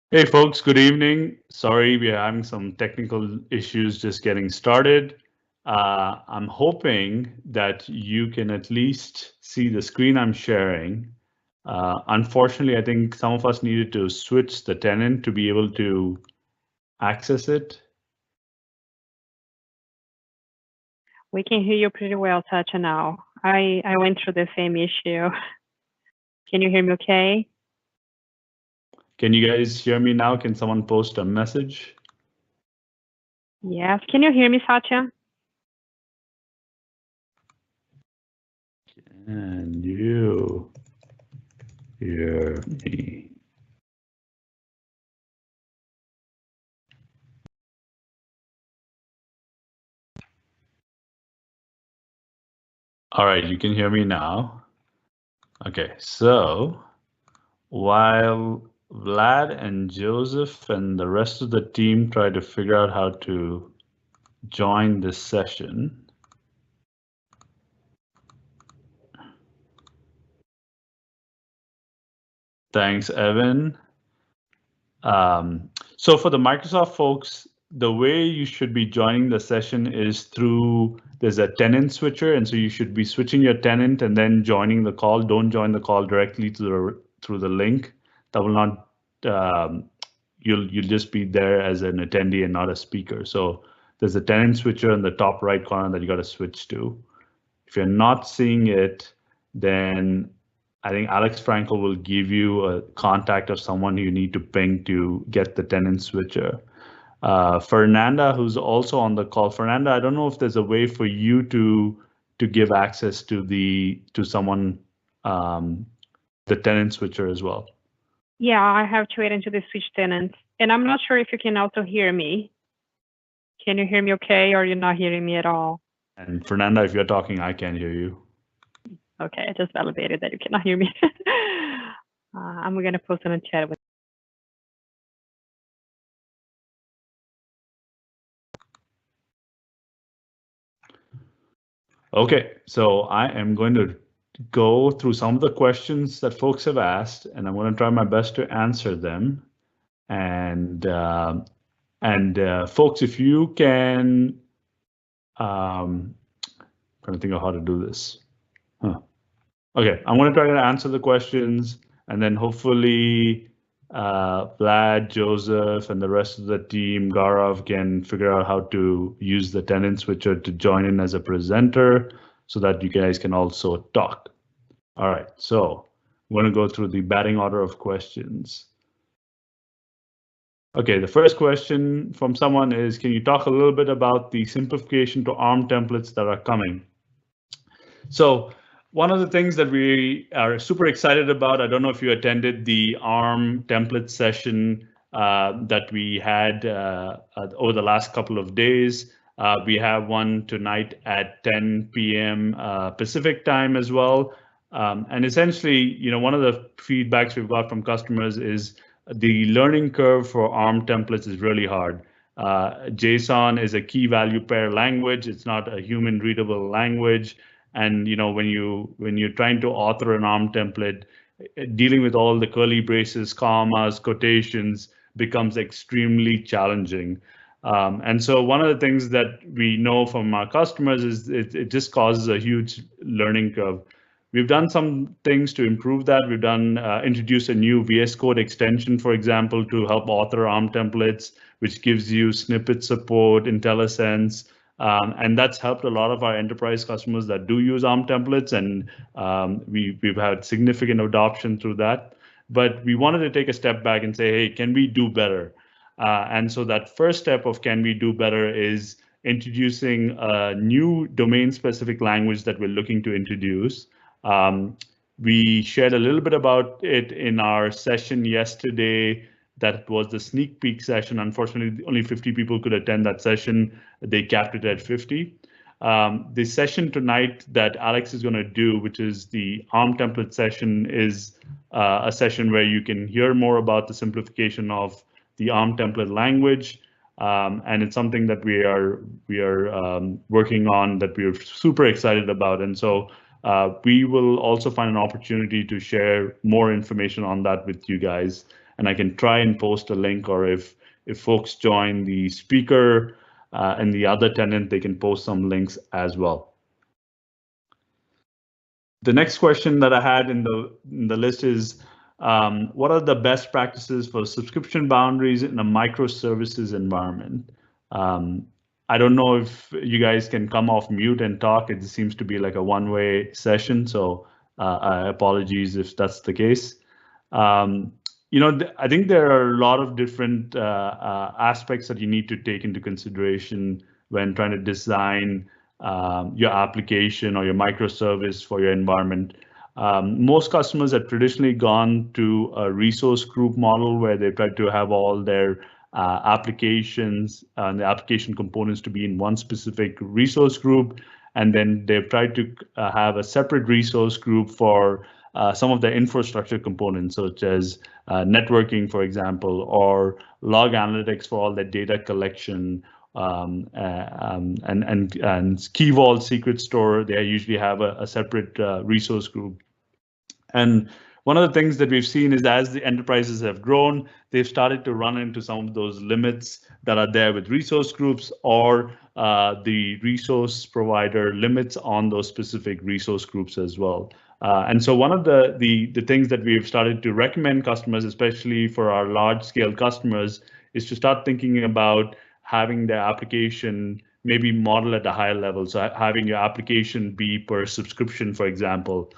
Hey folks, good evening. Sorry, we're having some technical issues just getting started. I'm hoping that you can at least see the screen I'm sharing. Unfortunately, I think some of us needed to switch the tenant to be able to access it. We can hear you pretty well, Satya, now. I went through the same issue. Can you hear me okay? Can you guys hear me now? Can someone post a message? Yes. Can you hear me, Satya? Can you hear me? All right, you can hear me now. Okay, so while Vlad and Joseph and the rest of the team try to figure out how to join this session, thanks, Evan. So for the Microsoft folks, the way you should be joining the session is through, there's a tenant switcher, and so you should be switching your tenant and then joining the call. Don't join the call directly to through the link. That will not, you'll just be there as an attendee and not a speaker. So there's a tenant switcher in the top right corner that you got to switch to. If you're not seeing it, then I think Alex Frankel will give you a contact of someone you need to ping to get the tenant switcher. Fernanda, who's also on the call. Fernanda, I don't know if there's a way for you to give access to someone, the tenant switcher as well. Yeah, I have to wait until the switch tenant. And I'm not sure if you can also hear me. Can you hear me okay, or you're not hearing me at all? And Fernanda, if you're talking, I can't hear you. Okay, I just validated that you cannot hear me. I'm going to post in the chat. Okay, so I am going to go through some of the questions that folks have asked, and I'm going to try my best to answer them. And folks, if you can, trying to think of how to do this. Okay, I'm going to try to answer the questions, and then hopefully Vlad, Joseph, and the rest of the team, Gaurav, can figure out how to use the tenant switcher to join in as a presenter so that you guys can also talk. All right, so I'm going to go through the batting order of questions. Okay, the first question from someone is, can you talk a little bit about the simplification to ARM templates that are coming? So one of the things that we are super excited about, I don't know if you attended the ARM template session that we had over the last couple of days. We have one tonight at 10 p.m. Pacific time as well. And essentially, you know, one of the feedbacks we've got from customers is the learning curve for ARM templates is really hard. JSON is a key value pair language. It's not a human readable language. And you know, when you're trying to author an ARM template, dealing with all the curly braces, commas, quotations becomes extremely challenging. And so one of the things that we know from our customers is it just causes a huge learning curve. We've done some things to improve that. We've done introduce a new VS Code extension, for example, to help author ARM templates, which gives you snippet support, IntelliSense, and that's helped a lot of our enterprise customers that do use ARM templates, and we've had significant adoption through that. But we wanted to take a step back and say, hey, can we do better? And so that first step of can we do better is introducing a new domain-specific language that we're looking to introduce. We shared a little bit about it in our session yesterday. That was the sneak peek session. Unfortunately, only 50 people could attend that session. They capped it at 50. The session tonight that Alex is going to do, which is the ARM template session, is a session where you can hear more about the simplification of the ARM template language. And it's something that we are working on, that we're super excited about. And so we will also find an opportunity to share more information on that with you guys. and I can try and post a link, or if folks join the speaker and the other tenant, they can post some links as well. The next question that I had in the list is, what are the best practices for subscription boundaries in a microservices environment? I don't know if you guys can come off mute and talk. It seems to be like a one-way session, so apologies if that's the case. I think there are a lot of different aspects that you need to take into consideration when trying to design your application or your microservice for your environment. Most customers have traditionally gone to a resource group model where they try to have all their applications and the application components to be in one specific resource group, and then they've tried to have a separate resource group for some of the infrastructure components, such as networking, for example, or log analytics for all the data collection, and key vault secret store. They usually have a separate resource group. And one of the things that we've seen is, as the enterprises have grown, they've started to run into some of those limits that are there with resource groups, or the resource provider limits on those specific resource groups as well. And so one of the things that we've started to recommend customers, especially for our large scale customers, is to start thinking about having their application maybe model at a higher level. So having your application be per subscription, for example.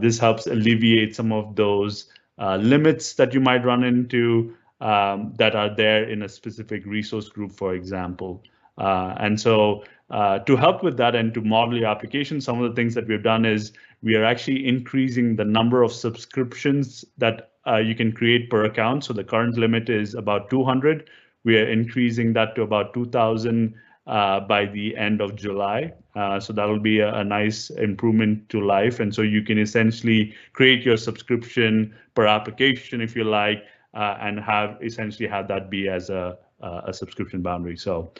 This helps alleviate some of those limits that you might run into that are there in a specific resource group, for example. And so to help with that and to model your application, some of the things that we've done is we are actually increasing the number of subscriptions that you can create per account. So the current limit is about 200. We are increasing that to about 2,000 by the end of July. So that'll be a nice improvement to life. And so you can essentially create your subscription per application, if you like, and essentially have that be as a subscription boundary. So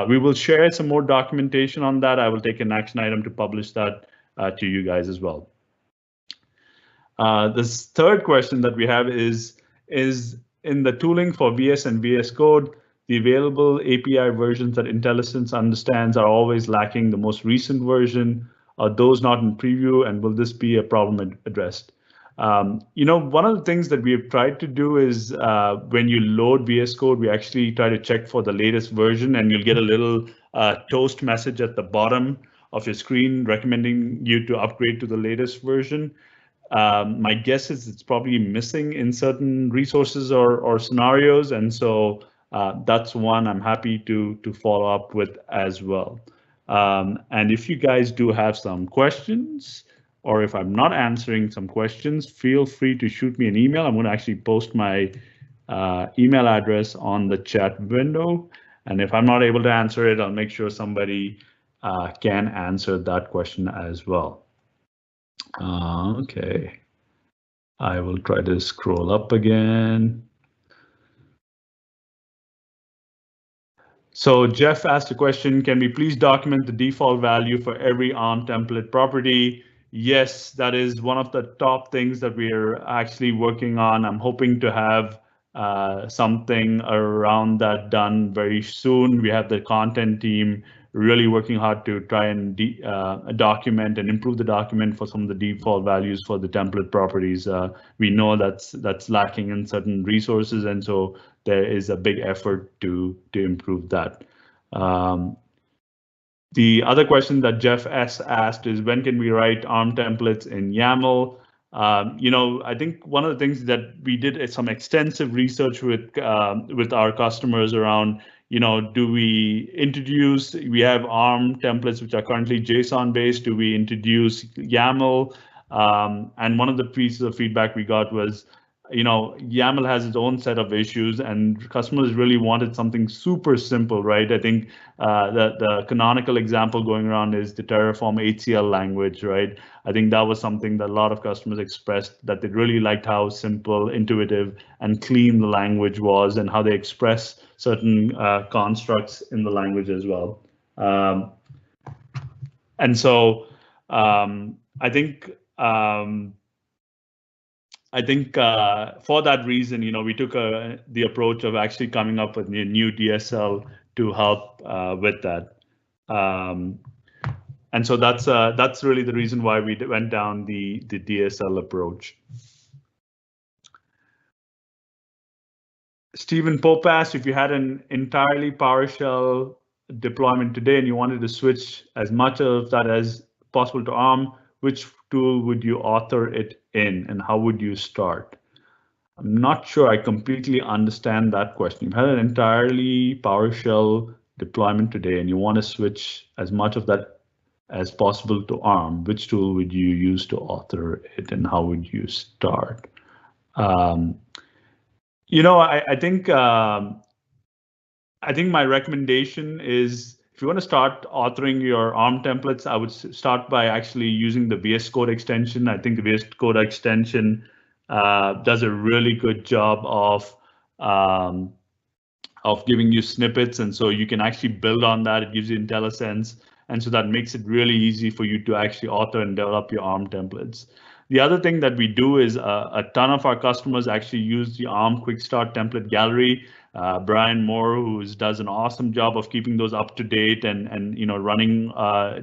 we will share some more documentation on that. I will take an action item to publish that to you guys as well. This third question that we have is in the tooling for VS and VS Code, the available API versions that IntelliSense understands are always lacking the most recent version. Are those not in preview, and will this be a problem addressed? One of the things that we have tried to do is when you load VS Code, we actually try to check for the latest version, and you'll get a little toast message at the bottom of your screen recommending you to upgrade to the latest version. My guess is it's probably missing in certain resources or scenarios, and so that's one I'm happy to follow up with as well. And if you guys do have some questions, or if I'm not answering some questions, feel free to shoot me an email. I'm going to actually post my email address on the chat window, and if I'm not able to answer it, I'll make sure somebody can answer that question as well. Okay, I will try to scroll up again. So Jeff asked a question, can we please document the default value for every ARM template property? Yes, that is one of the top things that we're actually working on. I'm hoping to have something around that done very soon. We have the content team really working hard to try and document and improve the document for some of the default values for the template properties. We know that's lacking in certain resources, and so there is a big effort to improve that. The other question that Jeff S asked is, when can we write ARM templates in YAML? I think one of the things that we did is some extensive research with our customers around, do we have ARM templates which are currently JSON based? Do we introduce YAML? And one of the pieces of feedback we got was, YAML has its own set of issues, and customers really wanted something super simple, right? I think the canonical example going around is the Terraform HCL language, right? I think that was something that a lot of customers expressed, that they really liked how simple, intuitive, and clean the language was, and how they express certain constructs in the language as well. And so I think I think for that reason, we took the approach of actually coming up with a new DSL to help with that. And so that's really the reason why we went down the DSL approach. Stephen Pope asked, if you had an entirely PowerShell deployment today and you wanted to switch as much of that as possible to ARM, which tool would you author it in and how would you start? I'm not sure I completely understand that question. You had an entirely PowerShell deployment today and you want to switch as much of that as possible to ARM. Which tool would you use to author it and how would you start? I think my recommendation is if you want to start authoring your ARM templates, I would start by actually using the VS Code extension. I think the VS Code extension does a really good job of giving you snippets, and so you can actually build on that. It gives you IntelliSense, and so that makes it really easy for you to actually author and develop your ARM templates. The other thing that we do is a ton of our customers actually use the ARM Quick Start template gallery. Brian Moore, who does an awesome job of keeping those up to date and running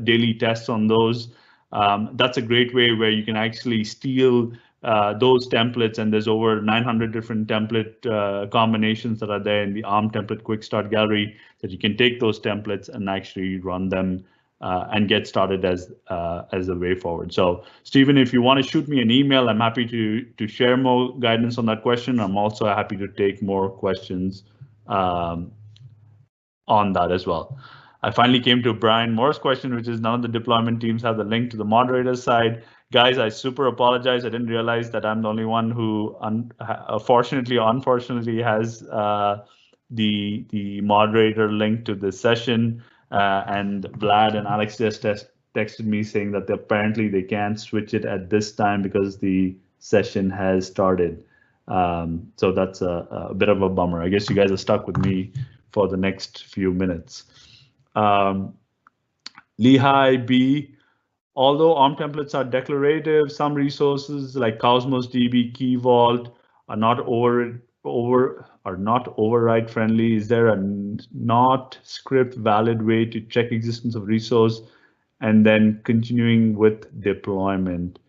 daily tests on those. That's a great way where you can actually steal those templates, and there's over 900 different template combinations that are there in the ARM template quick start gallery that you can take those templates and actually run them and get started as a way forward. So Stephen, if you want to shoot me an email, I'm happy to share more guidance on that question. I'm also happy to take more questions on that as well. I finally came to Brian Moore's question, which is none of the deployment teams have the link to the moderator side. Guys, I super apologize. I didn't realize that I'm the only one who, fortunately or unfortunately, has the moderator link to this session. And Vlad and Alex just texted me saying that apparently they can't switch it at this time because the session has started. So that's a bit of a bummer. I guess you guys are stuck with me for the next few minutes. Lehigh B, although ARM templates are declarative, some resources like Cosmos DB, Key Vault are not override friendly. Is there a not script valid way to check existence of resource and then continuing with deployment?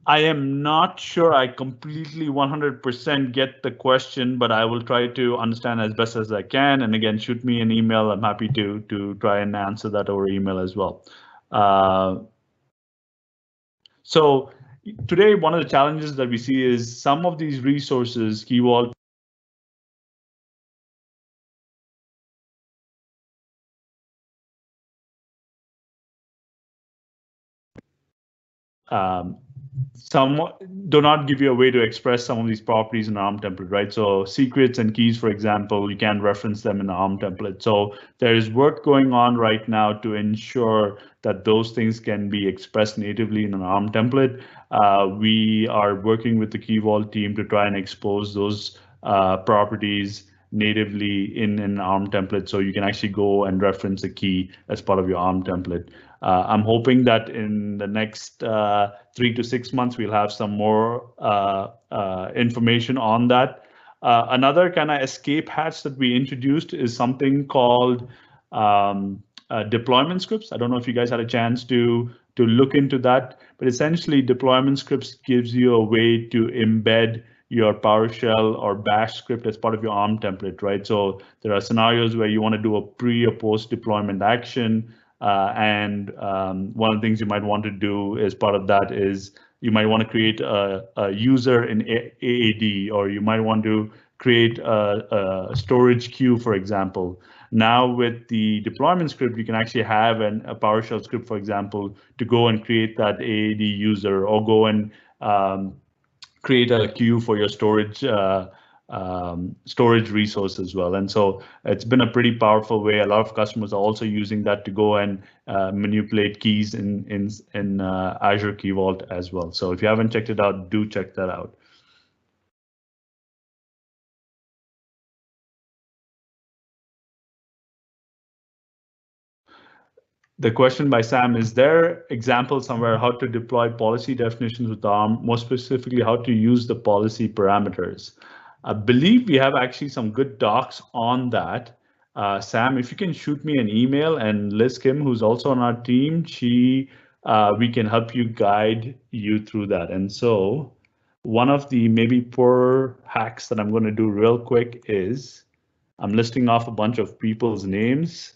I am not sure I completely 100% get the question, but I will try to understand as best as I can. And again, shoot me an email. I'm happy to try and answer that over email as well. So today, one of the challenges that we see is some of these resources, Key Vault, some do not give you a way to express some of these properties in ARM template, right? So secrets and keys, for example, you can reference them in the ARM template. So there is work going on right now to ensure that those things can be expressed natively in an ARM template. We are working with the Key Vault team to try and expose those properties natively in an ARM template, so you can actually go and reference a key as part of your ARM template. I'm hoping that in the next 3 to 6 months, we'll have some more information on that. Another kind of escape hatch that we introduced is something called deployment scripts. I don't know if you guys had a chance to look into that, but essentially deployment scripts gives you a way to embed your PowerShell or Bash script as part of your ARM template, right? So there are scenarios where you want to do a pre or post deployment action. And one of the things you might want to do as part of that is you might want to create a user in AAD, or you might want to create a storage queue, for example. Now with the deployment script, you can actually have a PowerShell script, for example, to go and create that AAD user, or go and create a queue for your storage resource as well. And so it's been a pretty powerful way. A lot of customers are also using that to go and manipulate keys in Azure Key Vault as well. So if you haven't checked it out, do check that out. the question by Sam, is there examples somewhere how to deploy policy definitions with ARM, more specifically how to use the policy parameters? I believe we have actually some good docs on that. Sam, if you can shoot me an email, and Liz Kim, who's also on our team, we can help you guide you through that. And so one of the maybe poor hacks that I'm going to do real quick is I'm listing off a bunch of people's names.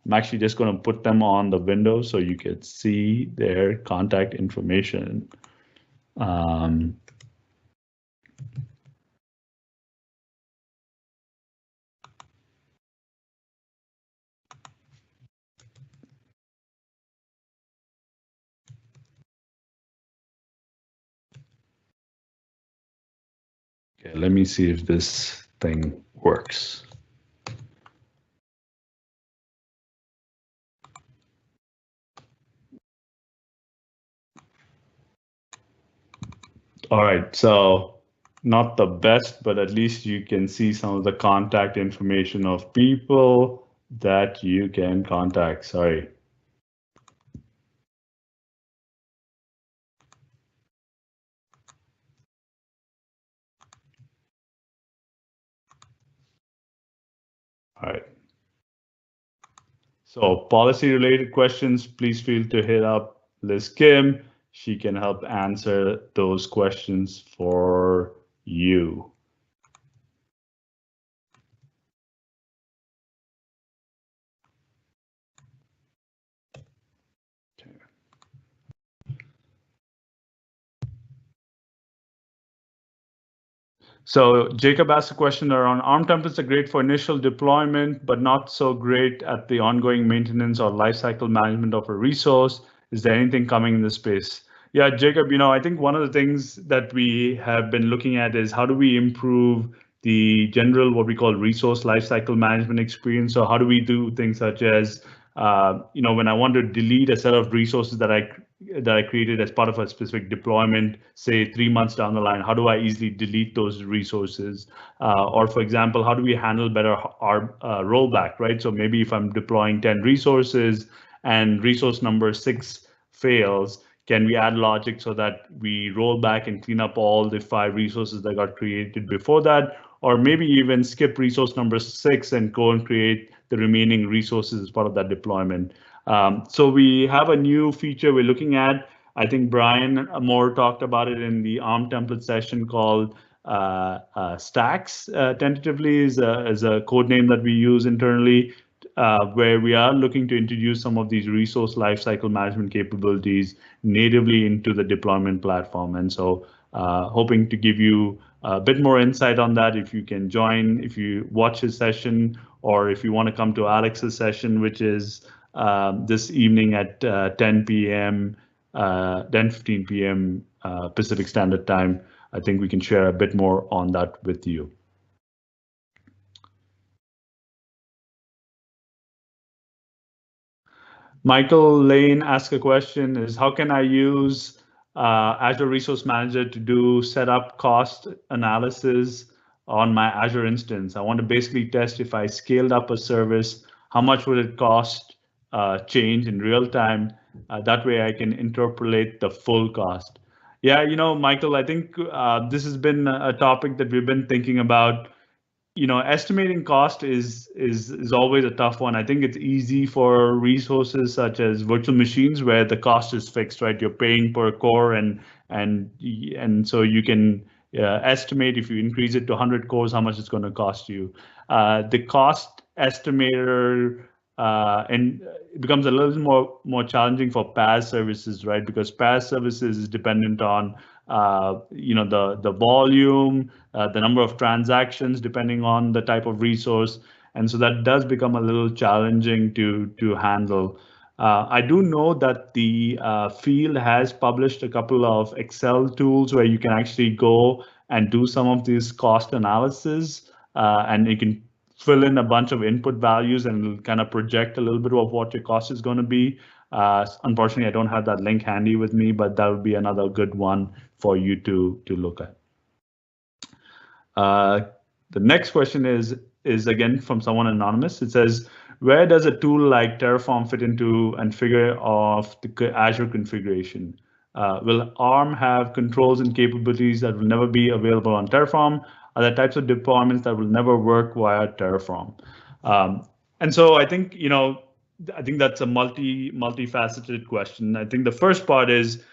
I'm actually just going to put them on the window so you can see their contact information. Okay, let me see if this thing works. All right, so not the best, but at least you can see some of the contact information of people that you can contact. Sorry. All right. So policy related questions, please feel to hit up Liz Kim. She can help answer those questions for you. So Jacob asked a question around ARM templates are great for initial deployment, but not so great at the ongoing maintenance or lifecycle management of a resource. Is there anything coming in this space? Yeah, Jacob, I think one of the things that we have been looking at is how do we improve the general, what we call resource lifecycle management experience. So how do we do things such as, when I want to delete a set of resources that I created as part of a specific deployment, say 3 months down the line, how do I easily delete those resources? Or for example, how do we handle better our rollback, right? So maybe if I'm deploying 10 resources and resource number 6 fails, can we add logic so that we roll back and clean up all the 5 resources that got created before that? Or maybe even skip resource number 6 and go and create the remaining resources as part of that deployment. So we have a new feature we're looking at. I think Brian Moore talked about it in the ARM template session called Stacks, tentatively is a code name that we use internally, where we are looking to introduce some of these resource lifecycle management capabilities natively into the deployment platform. And so hoping to give you a bit more insight on that. If you can join, if you watch his session, or if you want to come to Alex's session, which is this evening at 10 p.m., 10:15 p.m. Pacific Standard Time, I think we can share a bit more on that with you. Michael Lane asked a question is, how can I use Azure Resource Manager to do setup cost analysis on my Azure instance? I want to basically test if I scaled up a service, how much would it cost change in real time? That way I can interpolate the full cost. Yeah, Michael, I think this has been a topic that we've been thinking about. Estimating cost is always a tough one. I think it's easy for resources such as virtual machines where the cost is fixed, right? You're paying per core, and so you can estimate if you increase it to 100 cores how much it's going to cost you. The cost estimator and it becomes a little more challenging for PaaS services, right? Because PaaS services is dependent on the volume, the number of transactions, depending on the type of resource. And so that does become a little challenging to handle. I do know that the field has published a couple of Excel tools where you can actually go and do some of these cost analysis, and you can fill in a bunch of input values and kind of project a little bit of what your cost is going to be. Unfortunately, I don't have that link handy with me, but that would be another good one for you to look at. The next question is again from someone anonymous. It says, where does a tool like Terraform fit into and figure of the Azure configuration? Will ARM have controls and capabilities that will never be available on Terraform? Are there types of deployments that will never work via Terraform? And so I think, I think that's a multifaceted question. I think the first part is,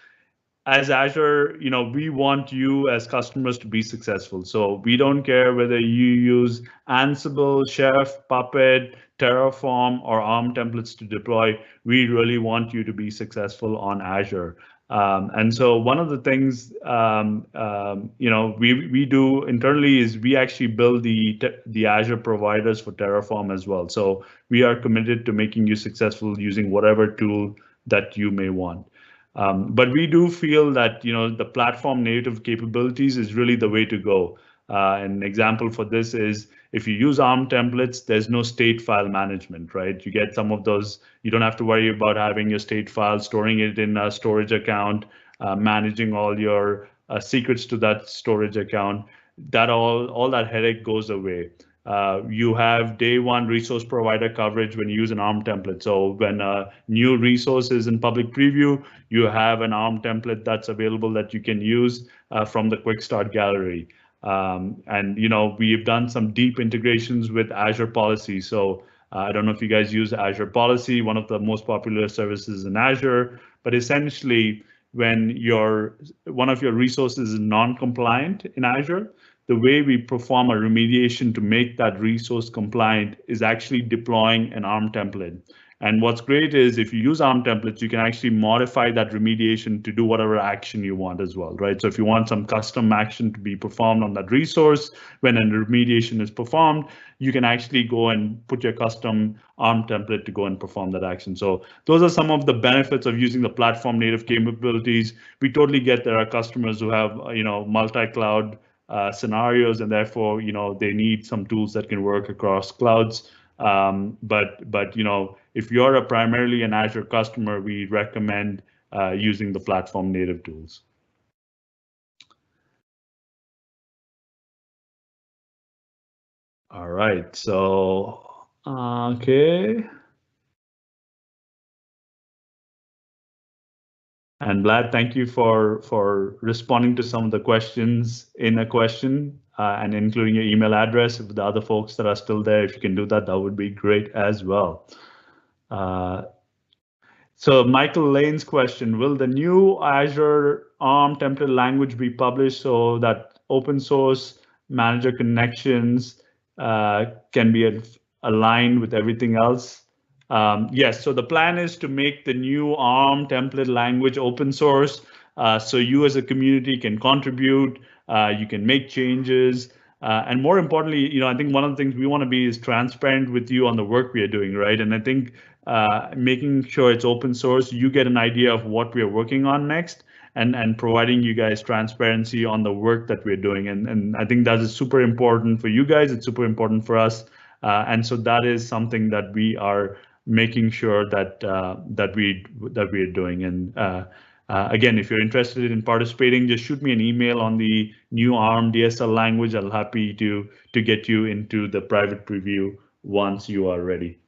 as Azure, we want you as customers to be successful. So we don't care whether you use Ansible, Chef, Puppet, Terraform, or ARM templates to deploy. We really want you to be successful on Azure. And so one of the things we do internally is we actually build the Azure providers for Terraform as well. So we are committed to making you successful using whatever tool that you may want. But we do feel that the platform native capabilities is really the way to go. An example for this is if you use ARM templates, there's no state file management, right? You get some of those. You don't have to worry about having your state file, storing it in a storage account, managing all your secrets to that storage account. That all that headache goes away. You have day one resource provider coverage when you use an ARM template. So when a new resource is in public preview, you have an ARM template that's available that you can use from the quick start gallery. And we've done some deep integrations with Azure Policy. So I don't know if you guys use Azure Policy, one of the most popular services in Azure, but essentially when one of your resources is non-compliant in Azure, the way we perform a remediation to make that resource compliant is actually deploying an ARM template. And what's great is if you use ARM templates, you can actually modify that remediation to do whatever action you want as well, right? So if you want some custom action to be performed on that resource when a remediation is performed, you can actually go and put your custom ARM template to go and perform that action. So those are some of the benefits of using the platform native capabilities. We totally get there are customers who have multi-cloud scenarios, and therefore they need some tools that can work across clouds. But if you're primarily an Azure customer, we recommend using the platform native tools. All right, so okay. And Vlad, thank you for responding to some of the questions in a question and including your email address. If the other folks that are still there, if you can do that, that would be great as well. So Michael Lane's question, will the new Azure ARM template language be published so that open source manager connections can be aligned with everything else? Yes, so the plan is to make the new ARM template language open source, so you as a community can contribute, you can make changes, and more importantly, I think one of the things we want to be is transparent with you on the work we are doing, right? And I think making sure it's open source, you get an idea of what we are working on next, and providing you guys transparency on the work that we're doing. And I think that is super important for you guys. It's super important for us. And so that is something that we are making sure that we are doing. And again, if you're interested in participating, just shoot me an email on the new ARM DSL language. I'll be happy to get you into the private preview once you are ready.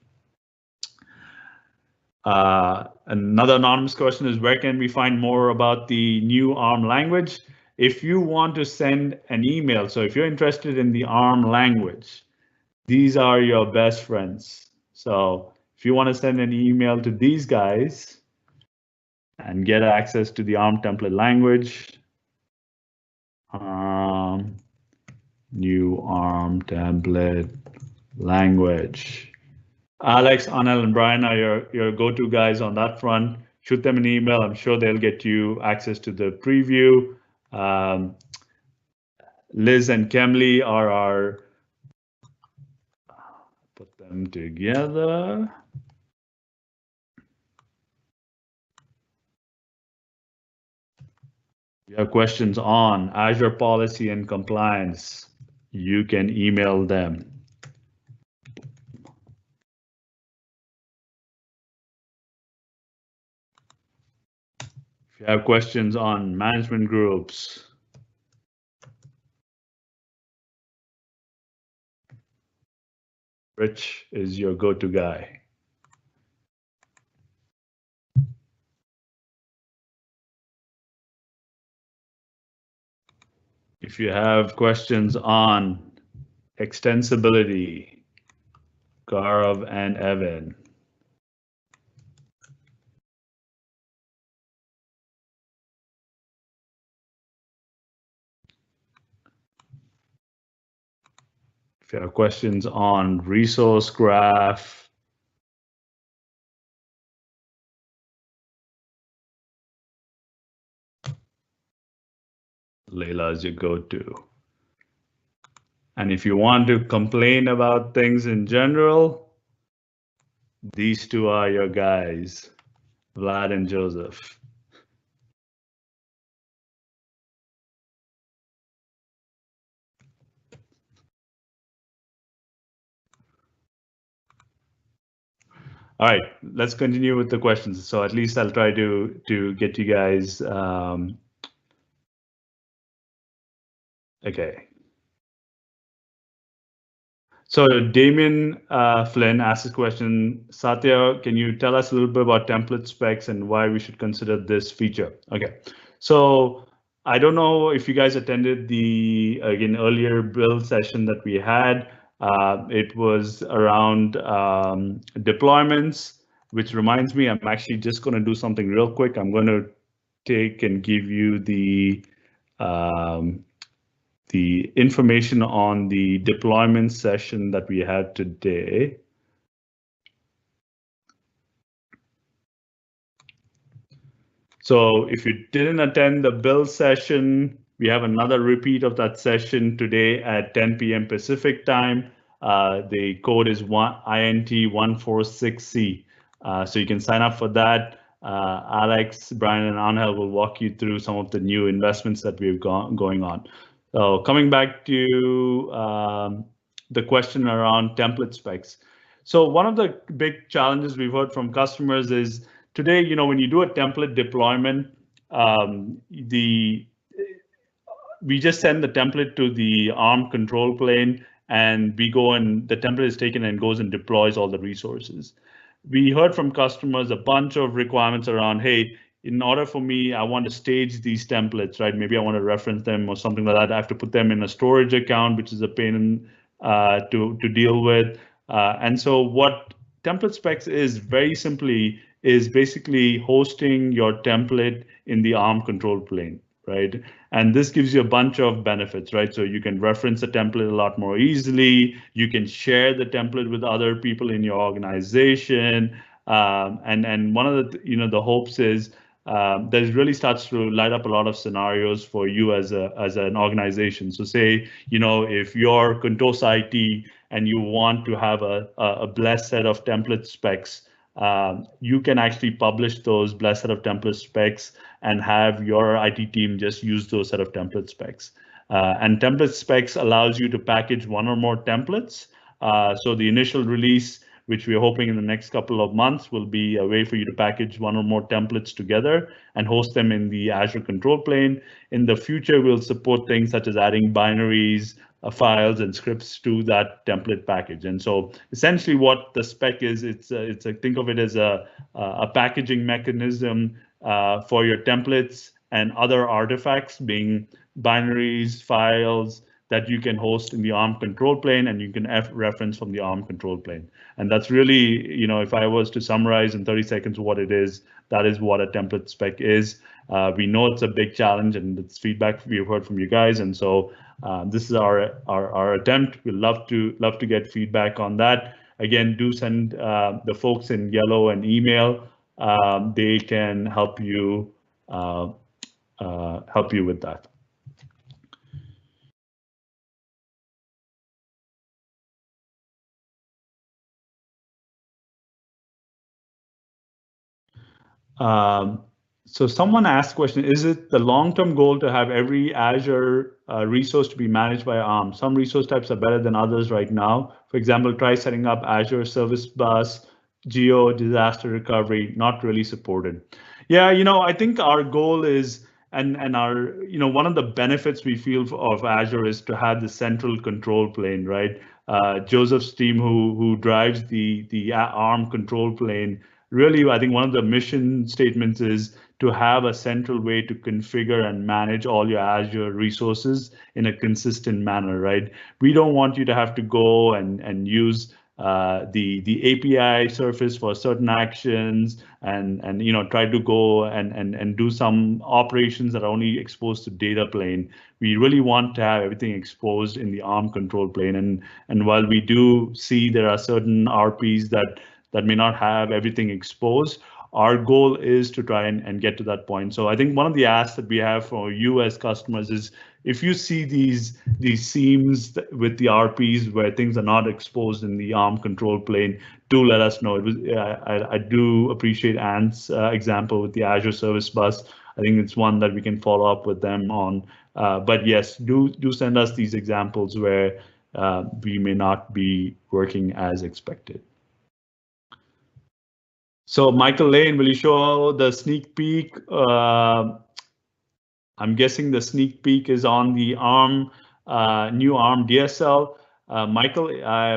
Another anonymous question is, where can we find more about the new ARM language? If you want to send an email, so if you're interested in the ARM language, these are your best friends. So if you want to send an email to these guys and get access to the ARM template language, new ARM template language. Alex, Anil, and Brian are your go-to guys on that front. Shoot them an email. I'm sure they'll get you access to the preview. Liz and Kemley are our, put them together. If you have questions on Azure policy and compliance, you can email them. If you have questions on management groups, Rich is your go-to guy. If you have questions on extensibility, Gaurav and Evan. If you have questions on resource graph, Layla is your go-to. And if you want to complain about things in general, these two are your guys, Vlad and Joseph. All right, let's continue with the questions. So at least I'll try to get you guys. Okay. So Damien Flynn asked a question. Satya, can you tell us a little bit about template specs and why we should consider this feature? Okay, so I don't know if you guys attended the earlier build session that we had. It was around deployments, which reminds me, I'm actually just going to do something real quick. I'm going to take and give you the information on the deployment session that we had today. So if you didn't attend the build session, we have another repeat of that session today at 10 p.m. Pacific time. The code is INT146C. So you can sign up for that. Alex, Brian, and Angel will walk you through some of the new investments that we've got going on. So coming back to the question around template specs. So one of the big challenges we've heard from customers is today, when you do a template deployment, we just send the template to the ARM control plane, and we go and the template is taken and goes and deploys all the resources. We heard from customers a bunch of requirements around, hey, in order for me, I want to stage these templates, right? Maybe I want to reference them or something like that. I have to put them in a storage account, which is a pain to deal with. And so what template specs is very simply is basically hosting your template in the ARM control plane, right? And this gives you a bunch of benefits, right? So you can reference a template a lot more easily. You can share the template with other people in your organization. And one of the, the hopes is that it really starts to light up a lot of scenarios for you as an organization. So say, if you're Contos IT and you want to have a blessed set of template specs, you can actually publish those blessed set of template specs and have your IT team just use those set of template specs. And template specs allows you to package one or more templates. So the initial release, which we're hoping in the next couple of months, will be a way for you to package one or more templates together and host them in the Azure control plane. In the future, we'll support things such as adding binaries, files and scripts to that template package. And so essentially what the spec is, think of it as a packaging mechanism for your templates and other artifacts, being binaries, files that you can host in the ARM control plane, and you can reference from the ARM control plane. And that's really, if I was to summarize in 30 seconds what it is, that is what a template spec is. We know it's a big challenge, and it's feedback we've heard from you guys, and so this is our attempt. We'd love to get feedback on that. Again, do send the folks in yellow an email. They can help you with that. So someone asked a question, is it the long-term goal to have every Azure resource to be managed by ARM? Some resource types are better than others right now. For example, try setting up Azure Service Bus, Geo, disaster recovery, not really supported. Yeah, I think our goal is and our, one of the benefits we feel of Azure is to have the central control plane, right? Joseph's team, who drives the ARM control plane, really, I think one of the mission statements is to have a central way to configure and manage all your Azure resources in a consistent manner, right? We don't want you to have to go and use the API surface for certain actions and try to go and do some operations that are only exposed to data plane. We really want to have everything exposed in the ARM control plane. And while we do see there are certain RPs that may not have everything exposed, our goal is to try and get to that point. So I think one of the asks that we have for you as customers is, if you see these seams with the RPs where things are not exposed in the ARM control plane, do let us know. I do appreciate Ant's example with the Azure Service Bus. I think it's one that we can follow up with them on. But yes, do send us these examples where we may not be working as expected. So Michael Lane, will you show the sneak peek? I'm guessing the sneak peek is on the ARM, new ARM DSL. Michael,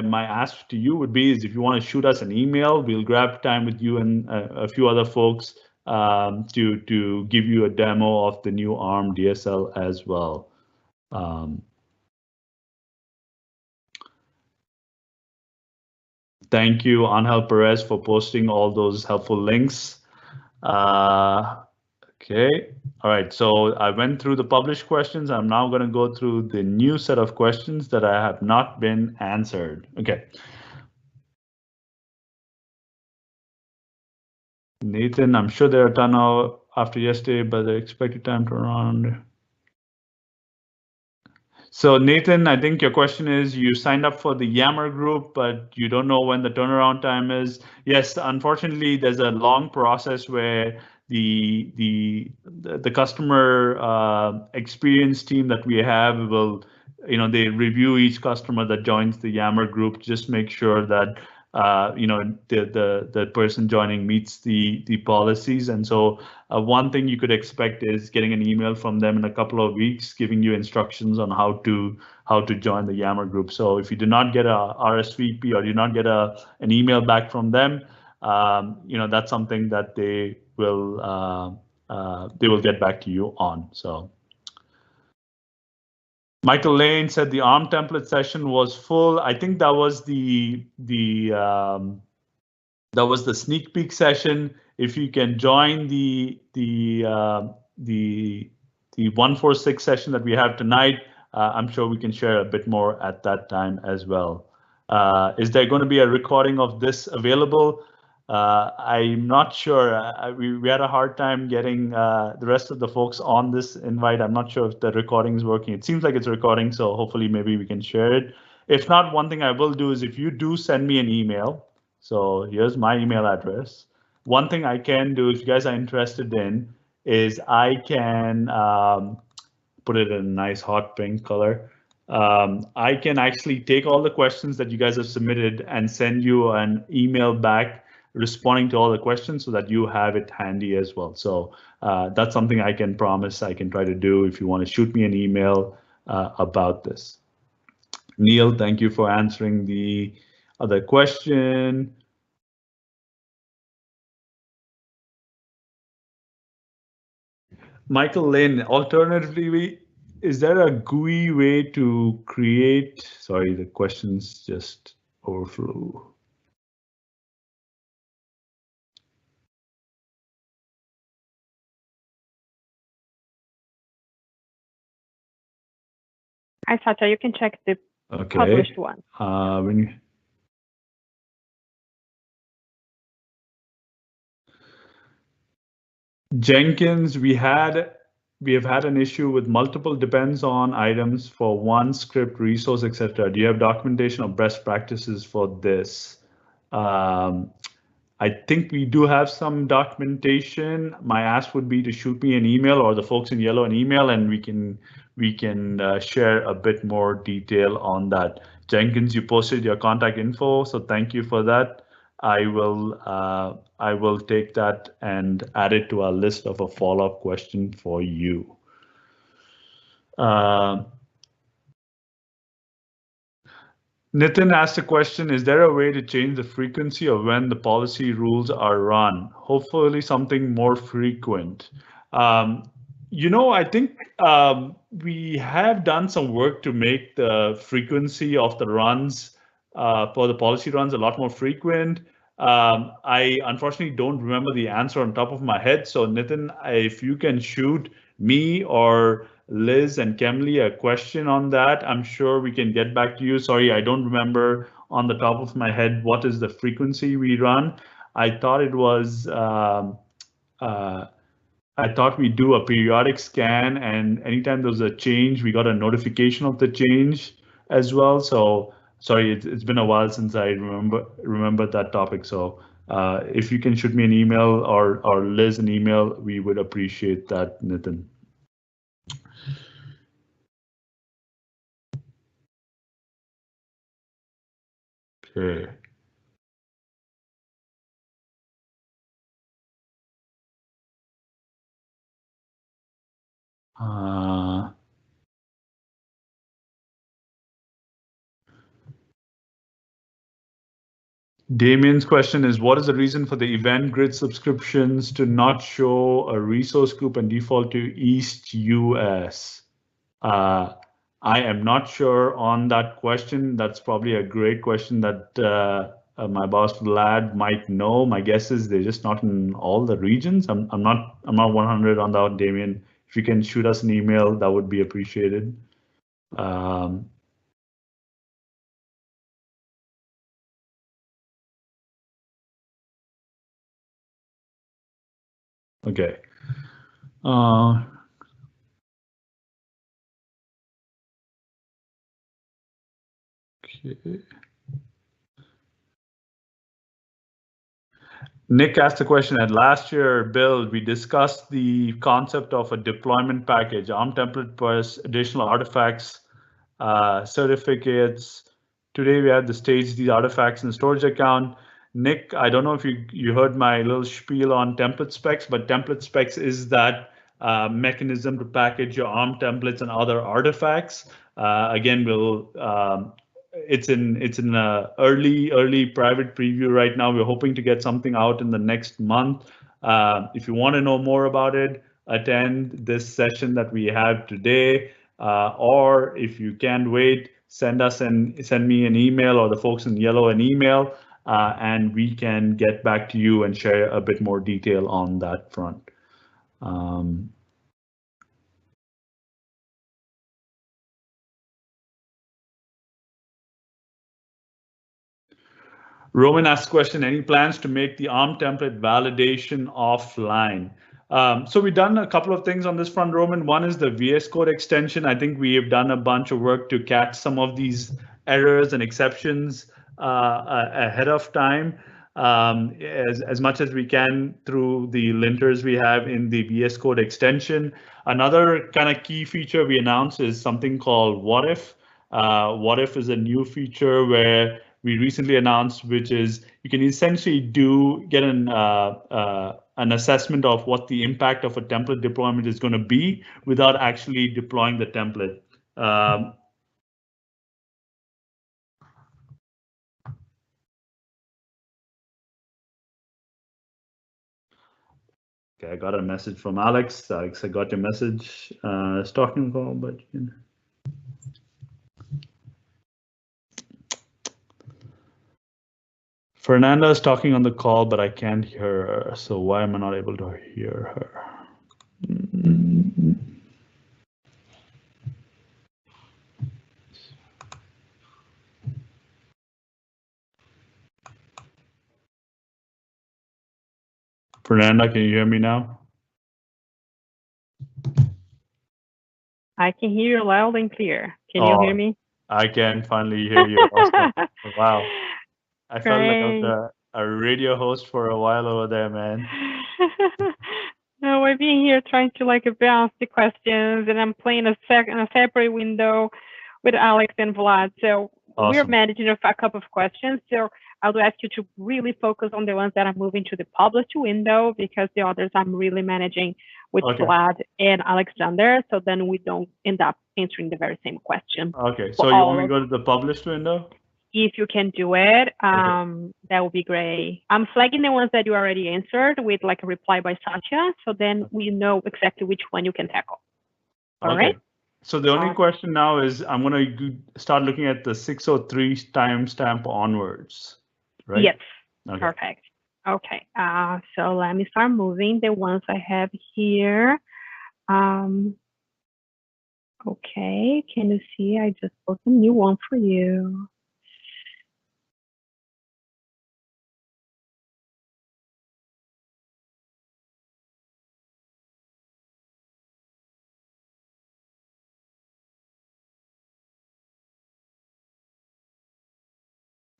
my ask to you would be is if you want to shoot us an email, we'll grab time with you and a few other folks to give you a demo of the new ARM DSL as well. Thank you, Angel Perez, for posting all those helpful links. Okay, all right, so I went through the published questions. I'm now going to go through the new set of questions that I have not been answered. Okay. Nathan, I'm sure there are a ton of after yesterday, but the expected time turnaround. So Nathan, I think your question is, you signed up for the Yammer group, but you don't know when the turnaround time is. Yes, unfortunately, there's a long process where the customer experience team that we have will, they review each customer that joins the Yammer group, just make sure that the person joining meets the policies. And so one thing you could expect is getting an email from them in a couple of weeks, giving you instructions on how to join the Yammer group. So if you do not get a RSVP or do not get an email back from them, that's something that they will get back to you on. So Michael Lane said the ARM template session was full. I think that was the sneak peek session. If you can join the 146 session that we have tonight, I'm sure we can share a bit more at that time as well. Is there going to be a recording of this available? I'm not sure. We had a hard time getting the rest of the folks on this invite. I'm not sure if the recording is working. It seems like it's recording, so hopefully maybe we can share it. If not, one thing I will do is if you do send me an email, so here's my email address. One thing I can do, if you guys are interested in, is I can put it in a nice hot pink color. I can actually take all the questions that you guys have submitted and send you an email back responding to all the questions so that you have it handy as well. So that's something I can promise I can try to do if you want to shoot me an email about this. Neil, thank you for answering the other question. Michael Lynn, alternatively, is there a GUI way to create? Sorry, the questions just overflow. Hi, Satya, you can check the published one. Jenkins, we have had an issue with multiple depends on items for one script, resource, etc. Do you have documentation of best practices for this? I think we do have some documentation. My ask would be to shoot me an email or the folks in yellow an email, and we can share a bit more detail on that. Jenkins, you posted your contact info, so thank you for that. I will take that and add it to our list of a follow-up question for you. Nitin asked a question, is there a way to change the frequency of when the policy rules are run? Hopefully something more frequent. I think we have done some work to make the frequency of the runs for the policy runs a lot more frequent. I unfortunately don't remember the answer on top of my head. So Nitin, if you can shoot me or Liz and Kemley a question on that, I'm sure we can get back to you. Sorry, I don't remember on the top of my head what is the frequency we run. I thought it was I thought we do a periodic scan, and anytime there's a change, we got a notification of the change as well. So sorry, it's been a while since I remember that topic. So if you can shoot me an email or Liz an email, we would appreciate that, Nitin. Okay. Damien's question is, what is the reason for the event grid subscriptions to not show a resource group and default to East US? I am not sure on that question. That's probably a great question that my boss Vlad might know. My guess is they're just not in all the regions. I'm not 100 on that, Damien. If you can shoot us an email, that would be appreciated. Okay. Okay. Nick asked a question at last year build. We discussed the concept of a deployment package, ARM template plus additional artifacts, certificates. Today we had to stage these artifacts in the storage account. Nick, I don't know if you heard my little spiel on template specs, but template specs is that mechanism to package your ARM templates and other artifacts. Again, it's in early private preview right now. We're hoping to get something out in the next month. If you want to know more about it, attend this session that we have today, or if you can't wait, send me an email, or the folks in yellow an email, and we can get back to you and share a bit more detail on that front. Roman asked question, any plans to make the ARM template validation offline? So we've done a couple of things on this front, Roman. One is the VS Code extension. I think we have done a bunch of work to catch some of these errors and exceptions ahead of time, as much as we can through the linters we have in the VS Code extension. Another kind of key feature we announced is something called What If. What If is a new feature where we recently announced, which is you can essentially get an assessment of what the impact of a template deployment is going to be without actually deploying the template. Okay, I got a message from Alex. Alex, I got your message. Talking call, but you know. Fernanda is talking on the call, but I can't hear her. So why am I not able to hear her? Fernanda, can you hear me now? I can hear you loud and clear. Can you hear me? I can finally hear you. Awesome. Wow. I felt like I was a radio host for a while over there, man. No, I've been here trying to bounce the questions, and I'm playing a separate window with Alex and Vlad. So we're managing a couple of questions. So I would ask you to really focus on the ones that are moving to the published window, because the others I'm really managing with Vlad and Alexander. So then we don't end up answering the very same question. Okay, so you want me to go to the published window? If you can do it, that would be great. I'm flagging the ones that you already answered with like a reply by Satya, so then we know exactly which one you can tackle. All right? So the only question now is I'm going to start looking at the 603 timestamp onwards, right? Yes, perfect. Okay, so let me start moving the ones I have here. Okay, can you see? I just put a new one for you.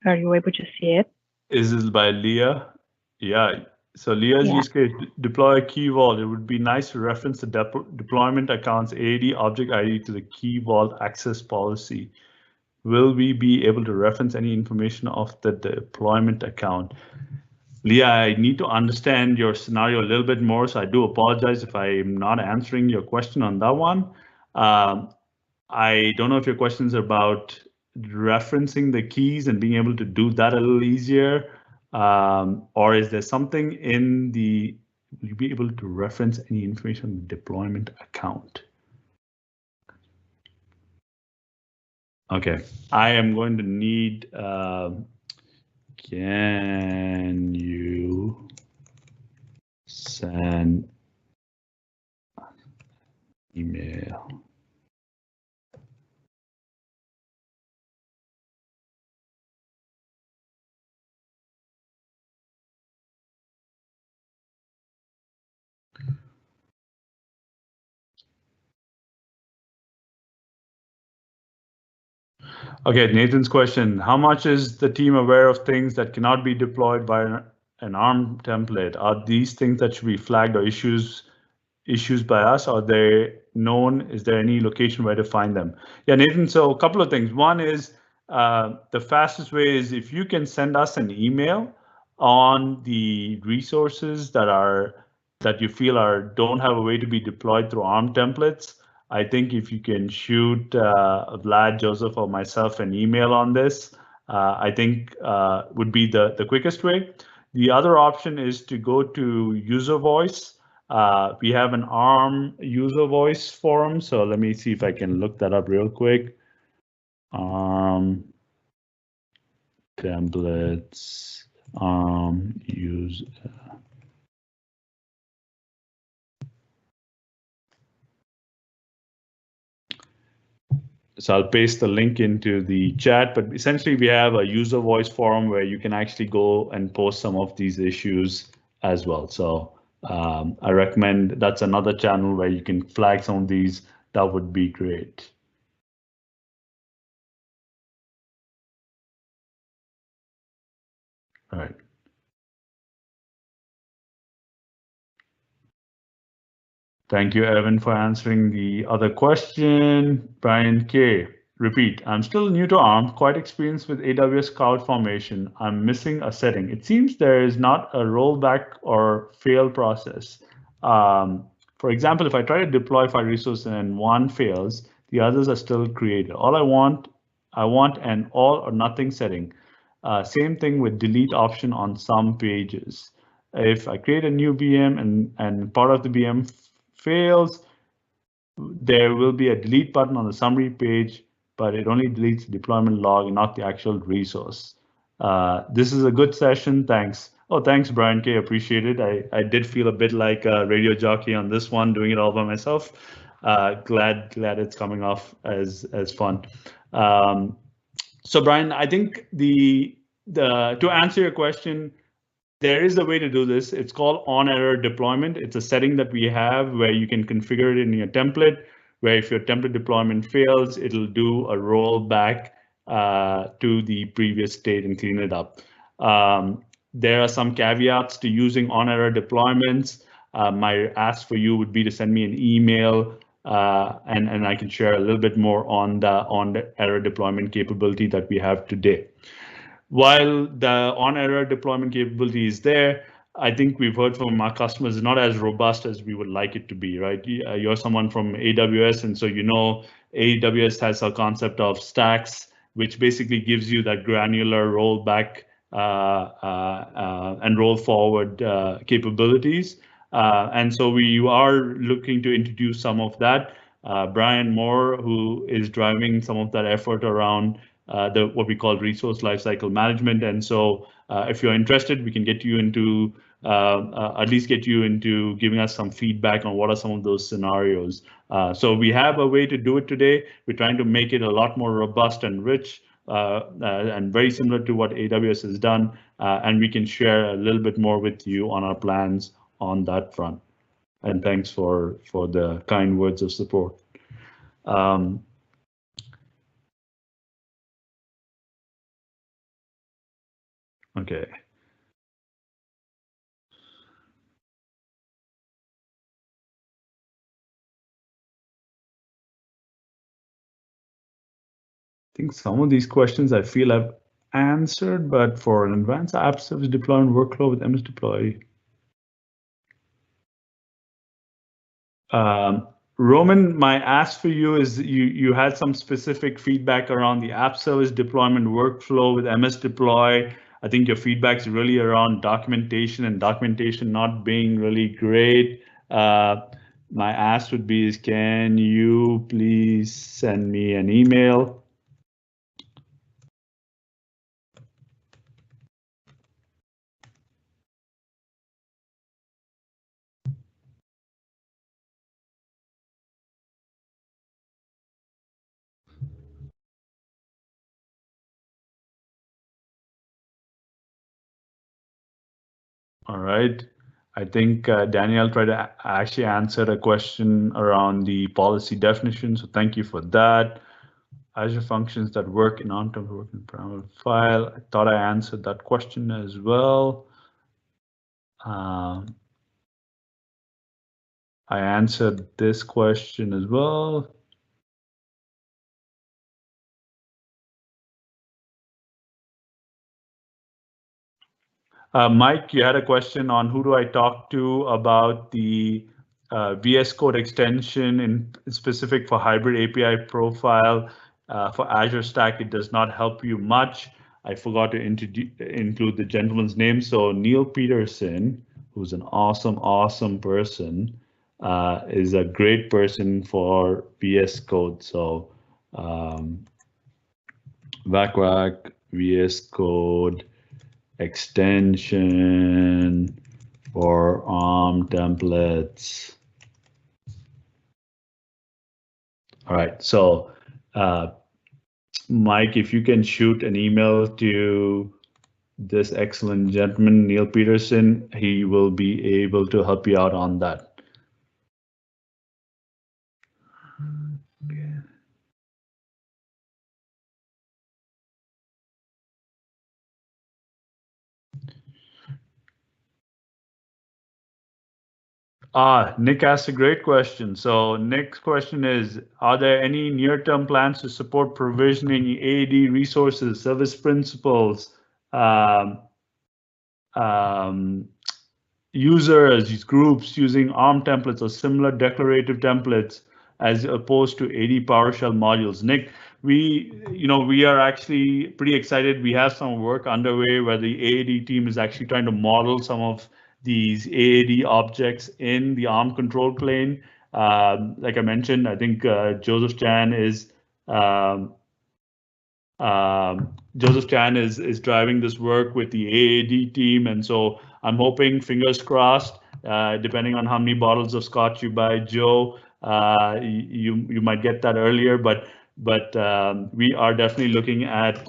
Are you able to see it? Is this by Leah? Yeah. So Leah's use case, deploy a key vault. It would be nice to reference the deployment account's AD object ID to the key vault access policy. Will we be able to reference any information of the deployment account? Leah, I need to understand your scenario a little bit more, so I do apologize if I'm not answering your question on that one. I don't know if your question is about referencing the keys and being able to do that a little easier, or is there something in the, will you be able to reference any information on the deployment account? Okay, I am going to need, can you send email? Okay, Nathan's question, how much is the team aware of things that cannot be deployed by an ARM template? Are these things that should be flagged or issues by us? Are they known? Is there any location where to find them? Yeah, Nathan, so a couple of things. One is the fastest way is if you can send us an email on the resources that you feel don't have a way to be deployed through ARM templates. I think if you can shoot Vlad, Joseph, or myself an email on this, I think would be the quickest way. The other option is to go to user voice. We have an ARM user voice forum, so let me see if I can look that up real quick. ARM templates, ARM user. So I'll paste the link into the chat, but essentially we have a user voice forum where you can actually go and post some of these issues as well. So I recommend that's another channel where you can flag some of these. That would be great. All right. Thank you, Evan, for answering the other question. Brian K. Repeat, I'm still new to ARM, quite experienced with AWS CloudFormation. I'm missing a setting. It seems there is not a rollback or fail process. For example, if I try to deploy 5 resources and one fails, the others are still created. I want an all or nothing setting. Same thing with delete option on some pages. If I create a new VM and part of the VM fails, there will be a delete button on the summary page, but it only deletes the deployment log and not the actual resource. This is a good session. Thanks. Oh, thanks, Brian K. Appreciate it. I did feel a bit like a radio jockey on this one, doing it all by myself. Glad it's coming off as fun. So, Brian, I think to answer your question, there is a way to do this. It's called on-error deployment. It's a setting that we have where you can configure it in your template, where if your template deployment fails, it'll do a rollback to the previous state and clean it up. There are some caveats to using on-error deployments. My ask for you would be to send me an email and I can share a little bit more on the error deployment capability that we have today. While the on-error deployment capability is there, I think we've heard from our customers it's not as robust as we would like it to be, right? You're someone from AWS, and so you know AWS has a concept of stacks, which basically gives you that granular rollback and roll forward capabilities. And so we are looking to introduce some of that. Brian Moore, who is driving some of that effort around what we call resource lifecycle management. And so if you're interested, we can get you into at least get you into giving us some feedback on what are some of those scenarios. So we have a way to do it today. We're trying to make it a lot more robust and rich and very similar to what AWS has done. And we can share a little bit more with you on our plans on that front. And thanks for the kind words of support. Okay. I think some of these questions I feel I've answered, but for an advanced app service deployment workflow with MS Deploy. Roman, my ask for you is you had some specific feedback around the app service deployment workflow with MS Deploy. I think your feedback is really around documentation and documentation not being really great. My ask would be is can you please send me an email? All right. I think Danielle tried to actually answer a question around the policy definition, so thank you for that. Azure functions that work in on-prem work in private file. I thought I answered that question as well. I answered this question as well. Mike, you had a question on who do I talk to about the VS Code extension in specific for hybrid API profile for Azure Stack. It does not help you much. I forgot to include the gentleman's name. So Neil Peterson, who's an awesome person, is a great person for VS Code. So VAC VS Code extension for ARM templates. All right, so Mike, if you can shoot an email to this excellent gentleman, Neil Peterson, he will be able to help you out on that. Okay. Nick asked a great question. So Nick's question is, are there any near-term plans to support provisioning AAD resources, service principals, users, groups using ARM templates or similar declarative templates as opposed to AD PowerShell modules? Nick, we are actually pretty excited. We have some work underway where the AAD team is actually trying to model some of these AAD objects in the ARM control plane. Like I mentioned, I think Joseph Chan is driving this work with the AAD team, and so I'm hoping, fingers crossed, depending on how many bottles of scotch you buy, Joe, you might get that earlier, but we are definitely looking at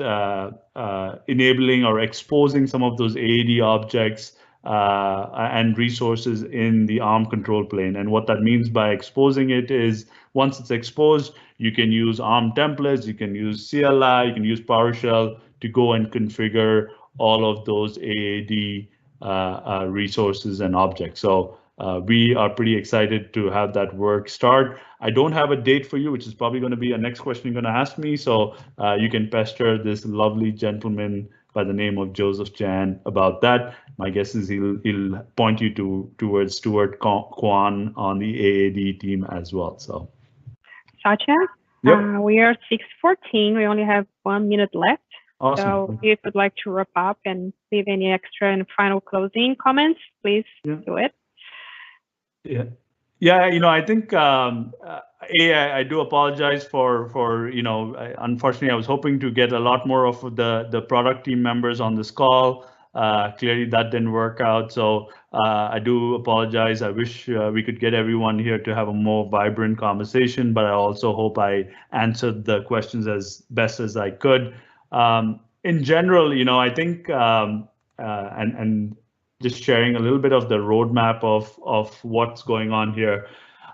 enabling or exposing some of those AAD objects and resources in the ARM control plane. And what that means by exposing it is once it's exposed, you can use ARM templates, you can use CLI, you can use PowerShell to go and configure all of those AAD resources and objects. So we are pretty excited to have that work start. I don't have a date for you, which is probably going to be a next question you're going to ask me. So you can pester this lovely gentleman by the name of Joseph Chan about that. My guess is he'll point you towards Stuart Kwan on the AAD team as well. So, Satya, yep. We are 6:14. We only have 1 minute left. Awesome. So if you'd like to wrap up and leave any extra and final closing comments, please do it. Yeah, I think I do apologize for unfortunately I was hoping to get a lot more of the product team members on this call. Clearly that didn't work out, so I do apologize. I wish we could get everyone here to have a more vibrant conversation, but I also hope I answered the questions as best as I could. In general, I think and just sharing a little bit of the roadmap of what's going on here.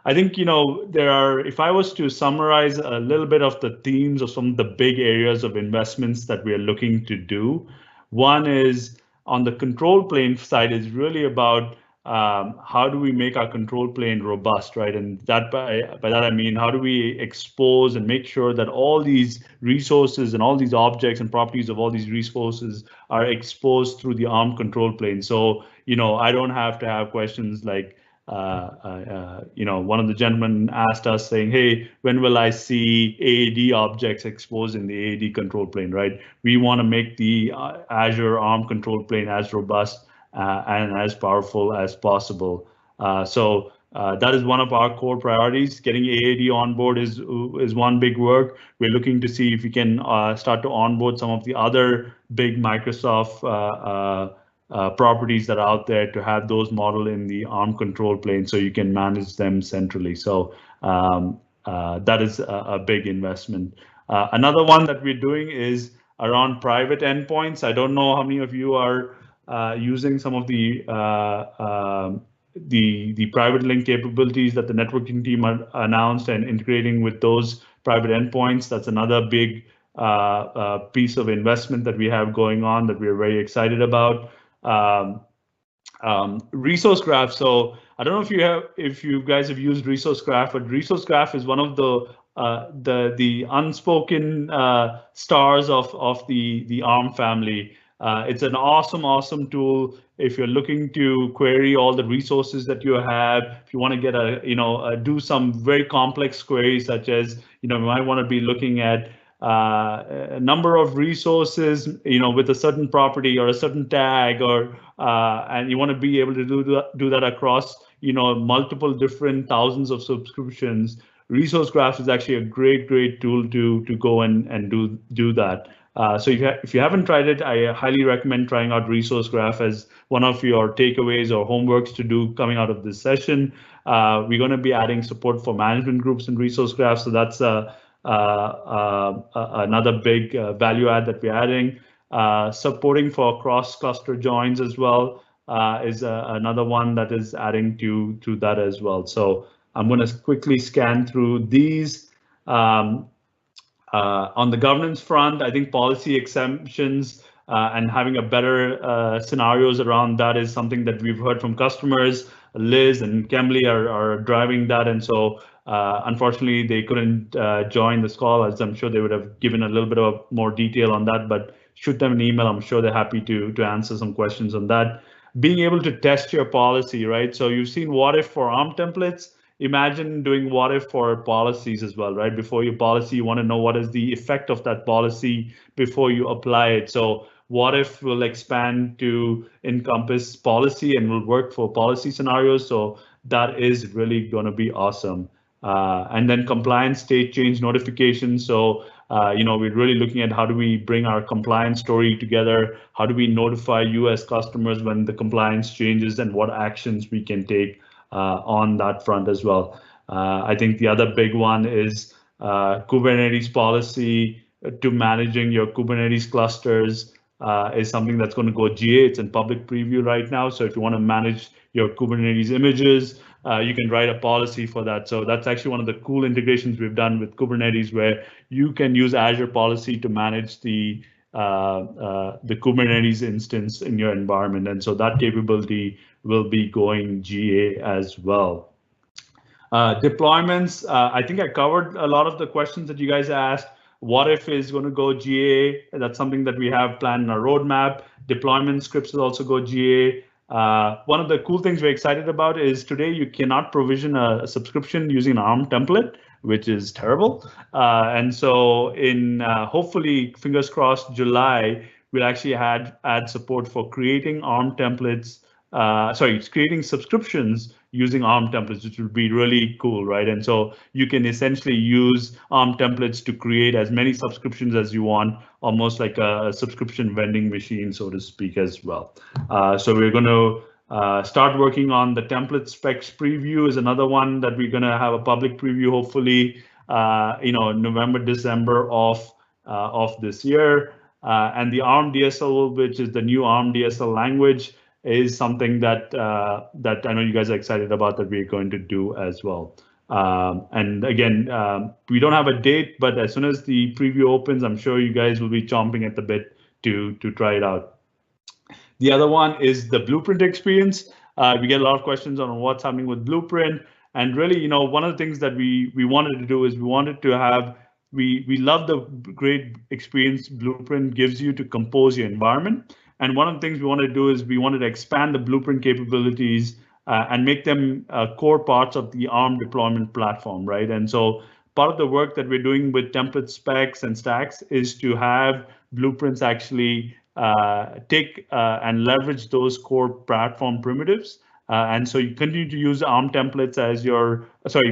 I think, if I was to summarize a little bit of the themes of some of the big areas of investments that we are looking to do, one is on the control plane side is really about how do we make our control plane robust, right? And that by that I mean, how do we expose and make sure that all these resources and all these objects and properties of all these resources are exposed through the ARM control plane. So, I don't have to have questions like, one of the gentlemen asked us saying, hey, when will I see AAD objects exposed in the AAD control plane, right? We want to make the Azure ARM control plane as robust and as powerful as possible. So that is one of our core priorities. Getting AAD on board is one big work. We're looking to see if we can start to onboard some of the other big Microsoft properties that are out there to have those modeled in the ARM control plane so you can manage them centrally. So that is a big investment. Another one that we're doing is around private endpoints. I don't know how many of you are using some of the private link capabilities that the networking team announced and integrating with those private endpoints. That's another big piece of investment that we have going on that we're very excited about. Resource graph. So I don't know if you guys have used resource graph, but resource graph is one of the unspoken stars of the ARM family. It's an awesome tool if you're looking to query all the resources that you have. If you want to get do some very complex queries, such as you might want to be looking at a number of resources, with a certain property or a certain tag, or and you want to be able to do that across multiple different thousands of subscriptions. Resource graphs is actually a great tool to go and do that. So if you haven't tried it, I highly recommend trying out Resource Graph as one of your takeaways or homeworks to do coming out of this session. We're going to be adding support for management groups in Resource Graph, so that's another big value add that we're adding. Supporting for cross-cluster joins as well is another one that is adding to that as well. So I'm going to quickly scan through these. On the governance front, I think policy exemptions and having a better scenarios around that is something that we've heard from customers. Liz and Kemley are driving that, and so unfortunately they couldn't join this call, as I'm sure they would have given a little bit of more detail on that, but shoot them an email. I'm sure they're happy to answer some questions on that. Being able to test your policy, right? So you've seen what if for ARM templates. Imagine doing what if for policies as well, right? Before your policy, you want to know what is the effect of that policy before you apply it. So what if will expand to encompass policy and will work for policy scenarios. So that is really going to be awesome. And then compliance state change notifications. So we're really looking at how do we bring our compliance story together? How do we notify US customers when the compliance changes and what actions we can take on that front as well. I think the other big one is Kubernetes policy to managing your Kubernetes clusters is something that's going to go GA. It's in public preview right now. So if you want to manage your Kubernetes images, you can write a policy for that. So that's actually one of the cool integrations we've done with Kubernetes, where you can use Azure policy to manage the Kubernetes instance in your environment. And so that capability will be going GA as well. Deployments, I think I covered a lot of the questions that you guys asked. What if is going to go GA? That's something that we have planned in our roadmap. Deployment scripts will also go GA. One of the cool things we're excited about is today you cannot provision a subscription using an ARM template, which is terrible. And so in hopefully, fingers crossed, July, we'll actually add support for creating ARM templates, creating subscriptions using ARM templates, which would be really cool, right? And so you can essentially use ARM templates to create as many subscriptions as you want, almost like a subscription vending machine, so to speak, as well. So we're going to start working on the template specs preview is another one that we're going to have a public preview, hopefully, November, December of this year. And the ARM DSL, which is the new ARM DSL language, is something that that I know you guys are excited about that we're going to do as well. And again, we don't have a date, but as soon as the preview opens, I'm sure you guys will be chomping at the bit to try it out. The other one is the Blueprint experience. We get a lot of questions on what's happening with Blueprint. And really, one of the things that we wanted to do is we wanted to have, we love the great experience Blueprint gives you to compose your environment. And one of the things we wanted to do is we wanted to expand the Blueprint capabilities and make them core parts of the ARM deployment platform, right? And so part of the work that we're doing with template specs and stacks is to have Blueprints actually take and leverage those core platform primitives. And so you continue to use ARM templates as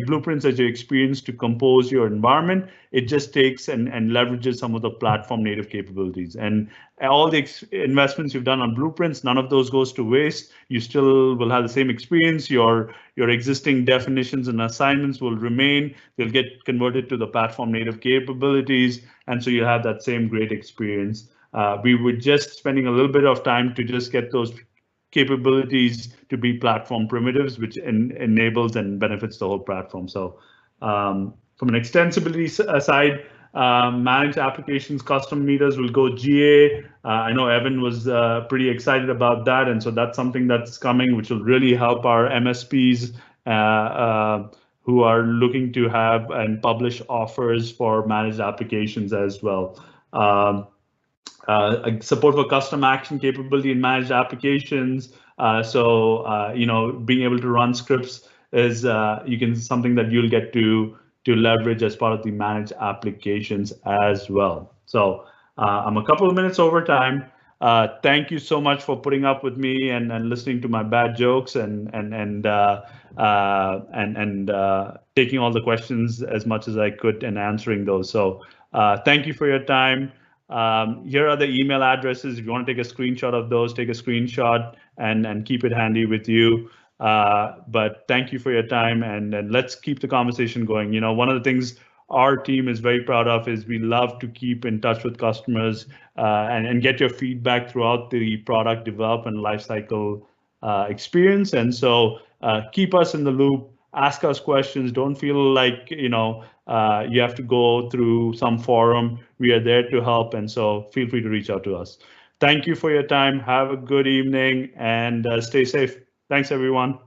Blueprints as your experience to compose your environment. It just takes and leverages some of the platform native capabilities. And all the investments you've done on Blueprints, none of those goes to waste. You still will have the same experience. Your existing definitions and assignments will remain. They'll get converted to the platform native capabilities. And so you have that same great experience. We were just spending a little bit of time to just get those capabilities to be platform primitives, which enables and benefits the whole platform. So from an extensibility side, managed applications, custom meters will go GA. I know Evan was pretty excited about that. And so that's something that's coming, which will really help our MSPs who are looking to have and publish offers for managed applications as well. Support for custom action capability in managed applications. Being able to run scripts is something that you'll get to leverage as part of the managed applications as well. So I'm a couple of minutes over time. Thank you so much for putting up with me and listening to my bad jokes and taking all the questions as much as I could and answering those. So thank you for your time. Here are the email addresses. If you want to take a screenshot of those, take a screenshot and keep it handy with you. But thank you for your time, and let's keep the conversation going. One of the things our team is very proud of is we love to keep in touch with customers and get your feedback throughout the product development lifecycle experience. And so keep us in the loop. Ask us questions. Don't feel like you have to go through some forum. We are there to help, and so feel free to reach out to us. Thank you for your time. Have a good evening and stay safe. Thanks, everyone.